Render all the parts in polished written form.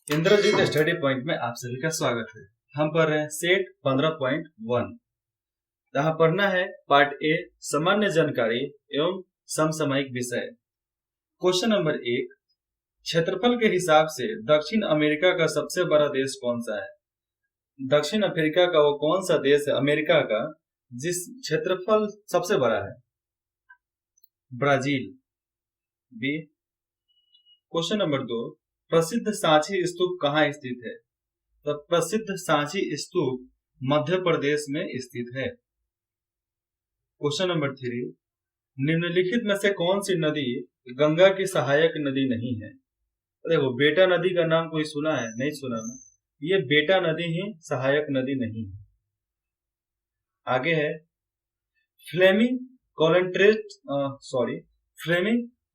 Indrajit study point में आप सभी का स्वागत है। हम पढ़ रहे हैं सेट 15.1। यहाँ पढ़ना है पार्ट ए, सामान्य जानकारी एवं समसामयिक विषय। क्वेश्चन नंबर 1, क्षेत्रफल के हिसाब से दक्षिण अमेरिका का सबसे बड़ा देश कौन सा है? दक्षिण अफ्रीका का वो कौन सा देश है अमेरिका का जिस क्षेत्रफल सबसे बड़ा है? ब्राजील। बी। क्वेश्चन नंबर 2, प्रसिद्ध सांची स्तूप कहाँ स्थित है? तो प्रसिद्ध सांची स्तूप मध्य प्रदेश में स्थित है। क्वेश्चन नंबर 3, निम्नलिखित में से कौन सी नदी गंगा की सहायक नदी नहीं है? देखो, बेटा नदी का नाम कोई सुना है? नहीं सुना ना। ये बेटा नदी ही सहायक नदी नहीं है। आगे है फ्लेमिंग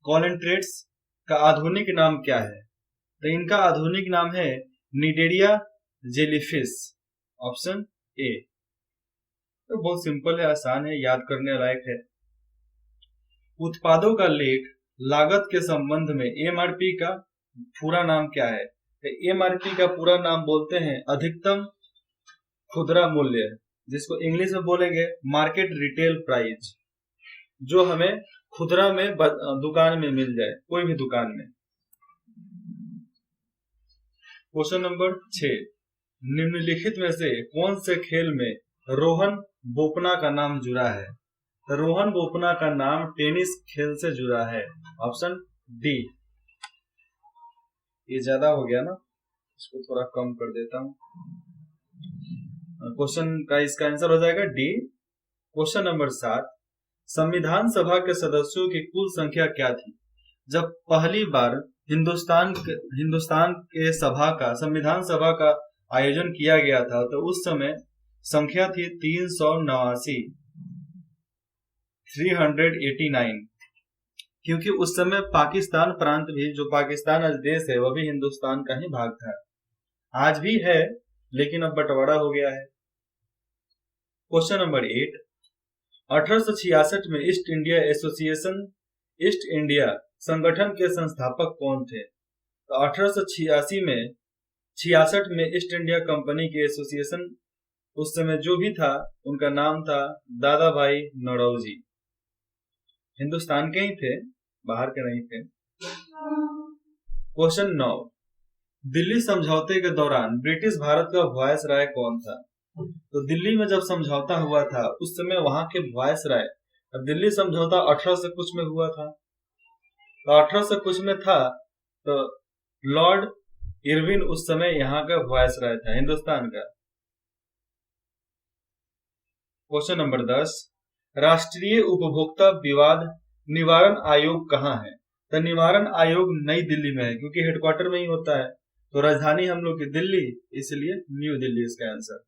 कोलेंट्रेट्स का आधुनिक नाम क्या है? तो इनका आधुनिक नाम है निडेरिया जेलीफिश। Option A. तो बहुत सिंपल है, आसान है, याद करने लायक है। उत्पादों का लेख लागत के संबंध में एमआरपी का पूरा नाम क्या है? तो एमआरपी का पूरा नाम बोलते हैं अधिकतम खुदरा मूल्य, जिसको इंग्लिश में बोलेंगे मार्केट रिटेल प्राइस, जो हमें खुदरा में दुकान में मिल जाए, कोई भी दुकान में। क्वेश्चन नंबर 6, निम्नलिखित में से कौन से खेल में रोहन बोपन्ना का नाम जुड़ा है? तो रोहन बोपन्ना का नाम टेनिस खेल से जुड़ा है। Option D. ये ज्यादा हो गया ना, इसको थोड़ा कम कर देता हूं। क्वेश्चन का इसका आंसर हो जाएगा डी। क्वेश्चन नंबर 7, संविधान सभा के सदस्यों की कुल संख्या क्या थी जब पहली बार हिंदुस्तान के संविधान सभा का आयोजन किया गया था? तो उस समय संख्या थी 389, क्योंकि उस समय पाकिस्तान प्रांत भी, जो पाकिस्तान आज देश है, वह भी हिंदुस्तान का ही भाग था। आज भी है, लेकिन अब बंटवारा हो गया है। क्वेश्चन नंबर 8, 1866 में ईस्ट इंडिया संगठन के संस्थापक कौन थे? तो 1886 में ईस्ट इंडिया कंपनी के एसोसिएशन, उस समय जो भी था, उनका नाम था दादा भाई नौरोजी। हिंदुस्तान के ही थे, बाहर के नहीं थे। क्वेश्चन 9, दिल्ली समझौते के दौरान ब्रिटिश भारत का वायसराय कौन था? तो दिल्ली में जब समझौता हुआ था, उस समय वहां के वायसराय, दिल्ली समझौता 1800 कुछ में हुआ था, तो 1800 कुछ में था, तो लॉर्ड इरविन उस समय यहाँ का वायसराय था, हिंदुस्तान का। क्वेश्चन नंबर 10, राष्ट्रीय उपभोक्ता विवाद निवारण आयोग कहाँ है? तो निवारण आयोग नई दिल्ली में है, क्योंकि हेडक्वार्टर में ही होता है, तो राजधानी हम लोग की दिल्ली, इसलिए न्यू दिल्ली इसका आंसर।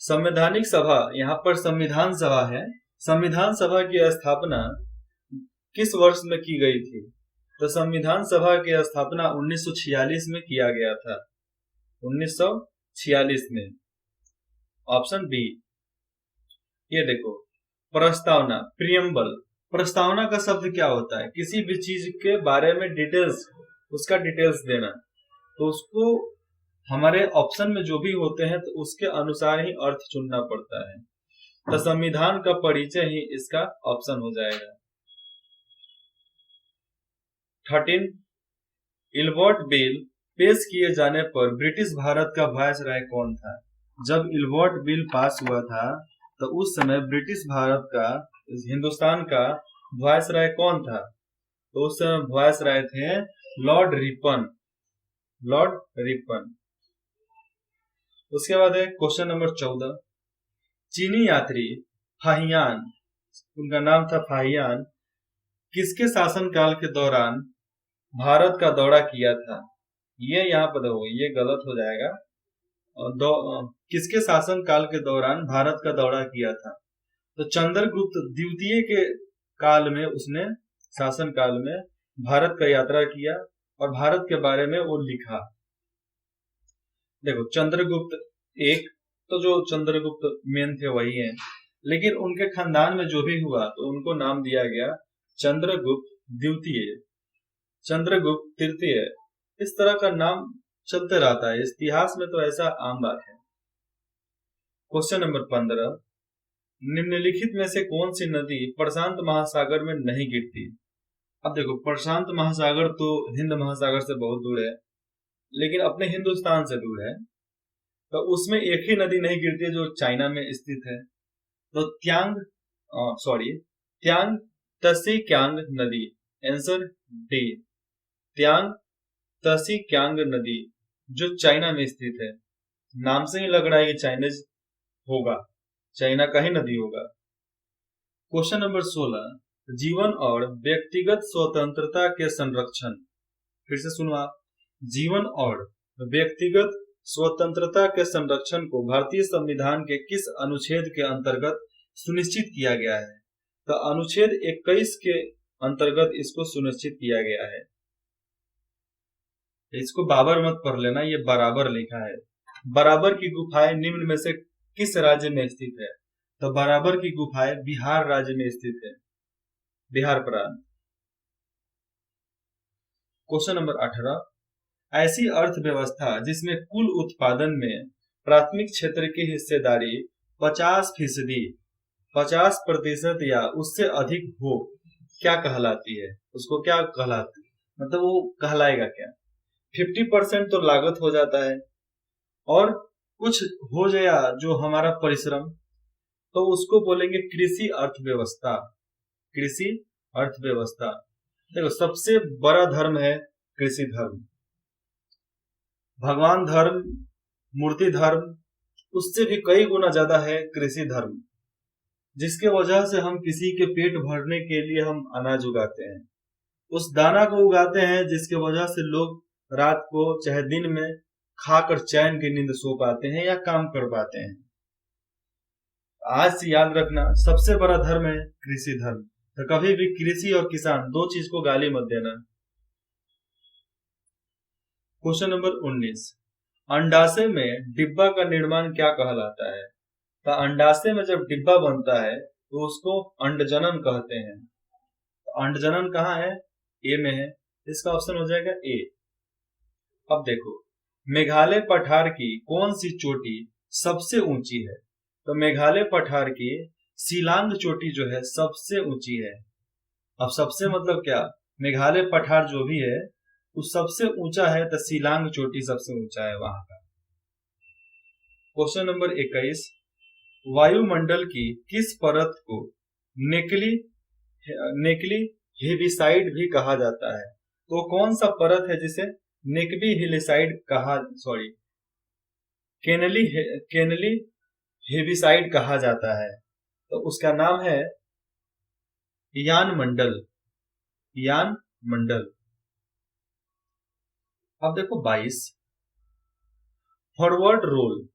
संवैधानिक सभा, यहाँ पर संविधान सभा है। संविधान सभा की स्थापना किस वर्ष में की गई थी? तो संविधान सभा की स्थापना 1946 में किया गया था, 1946 में। Option B. ये देखो, प्रस्तावना, प्रियम्बल। प्रस्तावना का शब्द क्या होता है? किसी भी चीज के बारे में डिटेल्स, उसका डिटेल्स देना, तो उसको हमारे ऑप्शन में जो भी होते हैं, तो उसके अनुसार ही अर्थ चुनना पड़ता है। तो संविधान का परिचय ही इसका ऑप्शन हो जाएगा। 13, इल्बर्ट बिल पेश किए जाने पर ब्रिटिश भारत का वायसराय कौन था? जब इल्बर्ट बिल पास हुआ था, तो उस समय ब्रिटिश भारत का, हिंदुस्तान का वायसराय कौन था? तो उस समय वायसराय थे लॉर्ड रिपन। उसके बाद है क्वेश्चन नंबर 14, चीनी यात्री फाहियान, उनका नाम था फाहियान, किसके शासनकाल के दौरान भारत का दौरा किया था? ये यहाँ पर देखो, ये गलत हो जाएगा। किसके शासन काल के दौरान भारत का दौरा किया था? तो चंद्रगुप्त द्वितीय के काल में, उसने शासन काल में भारत का यात्रा किया और भारत के बारे में वो लिखा। देखो, चंद्रगुप्त एक, तो जो चंद्रगुप्त मेन थे वही हैं, लेकिन उनके खानदान में जो भी हुआ, तो उनको नाम दिया गया चंद्रगुप्त द्वितीय, चंद्रगुप्त तृतीय, इस तरह का नाम चलते रहता है, इतिहास में तो ऐसा आम बात है। क्वेश्चन नंबर 15, निम्नलिखित में से कौन सी नदी प्रशांत महासागर में नहीं गिरती? अब देखो, प्रशांत महासागर तो हिंद महासागर से बहुत दूर है, लेकिन अपने हिंदुस्तान से दूर है, तो उसमें एक ही नदी नहीं गिरती है जो चाइना में स्थित है। तो त्यांग तसी क्यांग नदी, आंसर डी, त्यांग तसी क्यांग नदी जो चाइना में स्थित है। नाम से ही लग रहा है कि चाइनीज होगा, चाइना का ही नदी होगा। क्वेश्चन नंबर 16, जीवन और व्यक्तिगत स्वतंत्रता के संरक्षण, फिर से सुनो आप, जीवन और व्यक्तिगत स्वतंत्रता के संरक्षण को भारतीय संविधान के किस अनुच्छेद के अंतर्गत सुनिश्चित किया गया है? तो अनुच्छेद 21 के अंतर्गत इसको सुनिश्चित किया गया है। इसको बाबर मत पढ़ लेना, ये बराबर लिखा है। बराबर की गुफाएं निम्न में से किस राज्य में स्थित है? तो बराबर की गुफाएं बिहार राज्य में स्थित है, बिहार प्रांत। क्वेश्चन नंबर 18, ऐसी अर्थव्यवस्था जिसमें कुल उत्पादन में प्राथमिक क्षेत्र की हिस्सेदारी 50% या उससे अधिक हो, क्या कहलाती है? उसको क्या कहलाती है, मतलब वो कहलाएगा क्या? 50% तो लागत हो जाता है, और कुछ हो जाए जो हमारा परिश्रम, तो उसको बोलेंगे कृषि अर्थव्यवस्था। कृषि अर्थव्यवस्था। देखो, सबसे बड़ा धर्म है कृषि धर्म, भगवान धर्म, मूर्ति धर्म, उससे भी कई गुना ज्यादा है कृषि धर्म, जिसके वजह से हम किसी के पेट भरने के लिए हम अनाज उगाते हैं, उस दाना को उगाते हैं जिसके वजह से लोग रात को चाहे दिन में खाकर चैन की नींद सो पाते हैं या काम कर पाते हैं। आज से याद रखना, सबसे बड़ा धर्म है कृषि धर्म। तो कभी भी कृषि और किसान दो चीज को गाली मत देना। क्वेश्चन नंबर 19, अंडाशय में डिब्बा का निर्माण क्या कहलाता है? तो अंडाशय में जब डिब्बा बनता है तो उसको अंडजनन कहते हैं। तो अंडजनन कहाँ है? ए में है, इसका ऑप्शन हो जाएगा ए। अब देखो, मेघालय पठार की कौन सी चोटी सबसे ऊंची है? तो मेघालय पठार की शिलांग चोटी जो है सबसे ऊंची है। अब सबसे मतलब क्या? मेघालय पठार जो भी है वो सबसे ऊंचा है, तो शिलांग चोटी सबसे ऊंचा है वहां का। क्वेश्चन नंबर 21, वायुमंडल की किस परत को नेकली हेविसाइड भी कहा जाता है? तो कौन सा परत है जिसे नेकबी हिलिसाइड केनली हेविसाइड कहा जाता है? तो उसका नाम है यान मंडल। अब देखो 22, फॉरवर्ड रोल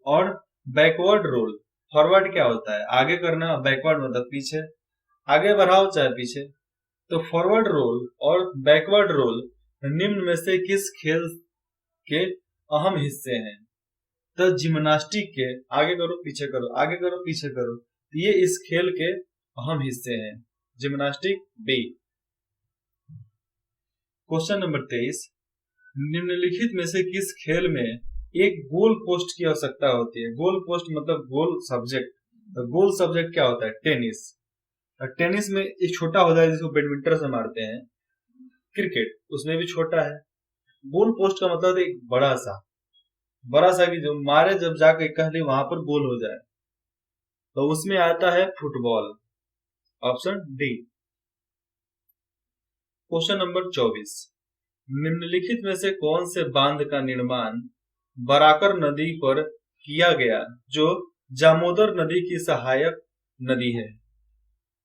और बैकवर्ड रोल। फॉरवर्ड क्या होता है? आगे करना, बैकवर्ड मतलब पीछे, आगे बढ़ाओ चाहे पीछे। तो फॉरवर्ड रोल और बैकवर्ड रोल निम्न में से किस खेल के अहम हिस्से हैं? तो जिम्नास्टिक के, आगे करो पीछे करो, आगे करो पीछे करो, ये इस खेल के अहम हिस्से हैं, जिम्नास्टिक बी। क्वेश्चन नंबर 23, निम्नलिखित में से किस खेल में एक गोल पोस्ट की आवश्यकता होती है? गोल पोस्ट मतलब गोल सब्जेक्ट। तो गोल सब्जेक्ट क्या होता है? टेनिस। टेनिस में एक छोटा होता है जिसको बैडमिंटन से मारते हैं, क्रिकेट उसमें भी छोटा है। गोल पोस्ट का मतलब एक बड़ा सा कि जो मारे जब जाके कहले वहां पर गोल हो जाए, तो उसमें आता है football, option D. Question number 24, निम्नलिखित में से कौन से बांध का निर्माण बराकर नदी पर किया गया जो जामोदर नदी की सहायक नदी है?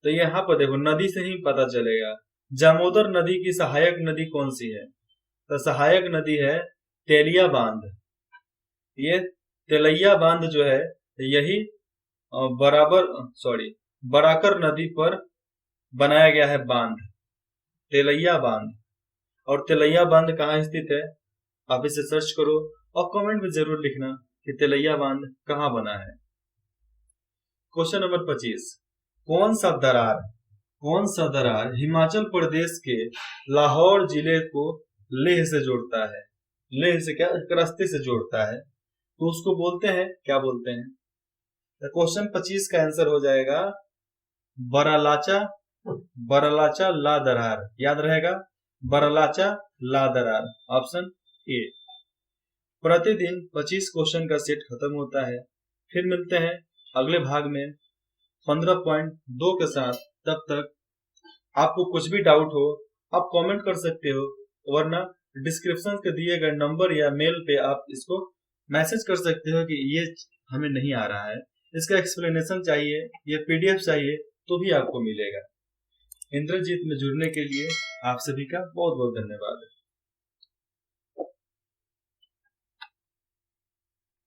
तो यहाँ पर देखो, नदी से ही पता चलेगा जामोदर नदी की सहायक नदी कौन सी है। तो सहायक नदी है तेलिया बांध। ये तेलैया बांध जो है यही बराकर नदी पर बनाया गया है बांध, तेलैया बांध। और तेलैया बांध कहाँ स्थित है? आप इसे सर्च करो और कमेंट में जरूर लिखना कि तेलैया बांध कहाँ बना है। क्वेश्चन नंबर 25, कौन सा दरार कौन सा दरार हिमाचल प्रदेश के लाहौर जिले को लेह से जोड़ता है? लेह से क्या, एक रास्ते से जोड़ता है, तो उसको बोलते हैं, क्या बोलते हैं? तो क्वेश्चन 25 का आंसर हो जाएगा बरालाचा, बरालाचा ला दरार। याद रहेगा, बरालाचा ला दरार, ऑप्शन ए। प्रतिदिन 25 क्वेश्चन का सेट खत्म होता है। फिर मिलते हैं अगले भाग में 15.2 के साथ। तब तक आपको कुछ भी डाउट हो आप कमेंट कर सकते हो, वरना डिस्क्रिप्शन के दिए गए नंबर या मेल पे आप इसको मैसेज कर सकते हो कि ये हमें नहीं आ रहा है, इसका एक्सप्लेनेशन चाहिए, ये पीडीएफ चाहिए, तो भी आपको मिलेगा। इंद्रजीत में जुड़ने के लिए आप सभी का बहुत बहुत धन्यवाद।